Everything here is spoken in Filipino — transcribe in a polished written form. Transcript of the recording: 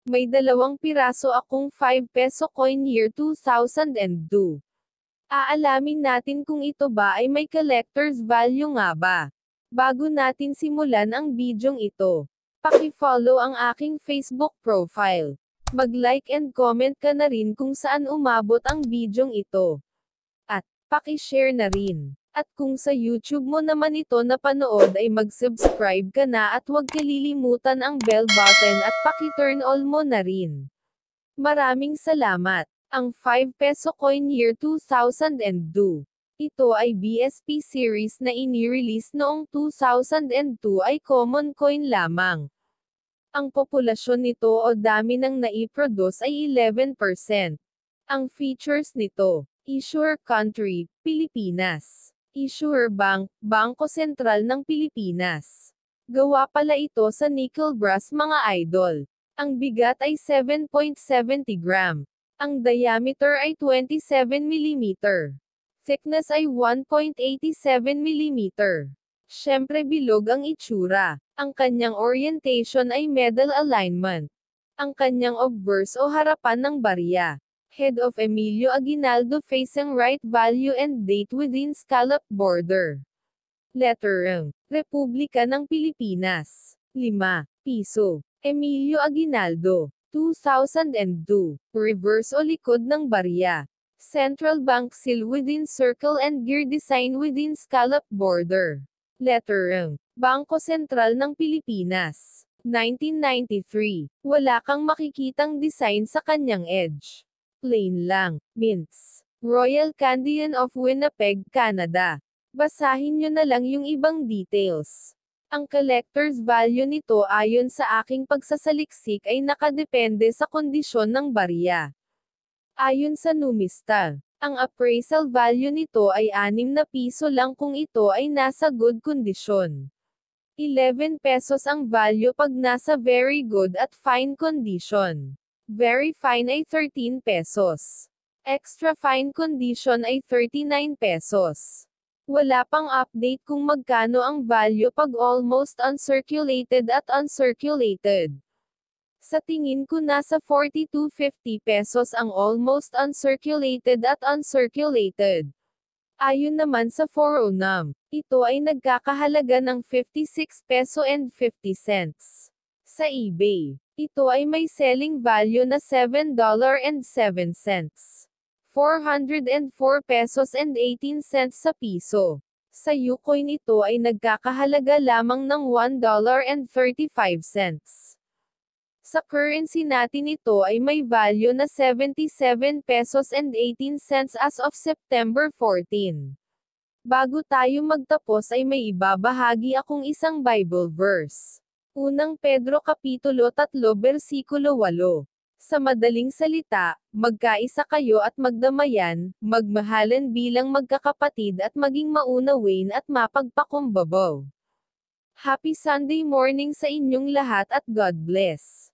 May 2 piraso akong 5 peso coin year 2002. Aalamin natin kung ito ba ay may collector's value nga ba. Bago natin simulan ang bidyong ito, paki-follow ang aking Facebook profile. Mag-like and comment ka na rin kung saan umabot ang bidyong ito. At, paki-share na rin. At kung sa YouTube mo naman ito napanood ay mag-subscribe ka na at huwag kalilimutan ang bell button at paki-turn all mo na rin. Maraming salamat. Ang 5 peso coin year 2002. Ito ay BSP series na ini-release noong 2002 ay common coin lamang. Ang populasyon nito o dami ng nai-produce ay 11%. Ang features nito: Issuer Country, Pilipinas. Issuer Bank, Bangko Sentral ng Pilipinas. Gawa pala ito sa nickel brass mga idol. Ang bigat ay 7.70 gram. Ang diameter ay 27 mm. Thickness ay 1.87 mm. Syempre bilog ang itsura. Ang kanyang orientation ay medal alignment. Ang kanyang obverse o harapan ng barya. Head of Emilio Aguinaldo facing right, value and date within scallop border. Letter M. Republika ng Pilipinas. 5 piso. Emilio Aguinaldo. 2002. Reverse o likod ng barya. Central Bank seal within circle and gear design within scallop border. Letter M. Bangko Sentral ng Pilipinas. 1993. Wala kang makikitang design sa kanyang edge. Plain lang. Mints. Royal Canadian of Winnipeg, Canada. Basahin nyo na lang yung ibang details. Ang collector's value nito ayon sa aking pagsasaliksik ay nakadepende sa kondisyon ng barya. Ayon sa numista, ang appraisal value nito ay 6 na piso lang kung ito ay nasa good kondisyon. 11 pesos ang value pag nasa very good at fine condition. Very fine ay 13 pesos. Extra fine condition ay 39 pesos. Wala pang update kung magkano ang value pag almost uncirculated at uncirculated. Sa tingin ko nasa 42.50 pesos ang almost uncirculated at uncirculated. Ayon naman sa 409, ito ay nagkakahalaga ng 56 peso and 50 cents. Sa eBay, ito ay may selling value na $7.07. 404 pesos and 18 cents sa piso. Sa Ucoin ito ay nagkakahalaga lamang ng $1.35. Sa currency natin ito ay may value na 77 pesos and 18 cents as of September 14. Bago tayo magtapos ay may ibabahagi akong isang Bible verse. Unang Pedro Kapitulo 3 Bersikulo 8. Sa madaling salita, magkaisa kayo at magdamayan, magmahalan bilang magkakapatid at maging maunawain at mapagpakumbaba. Happy Sunday morning sa inyong lahat at God bless.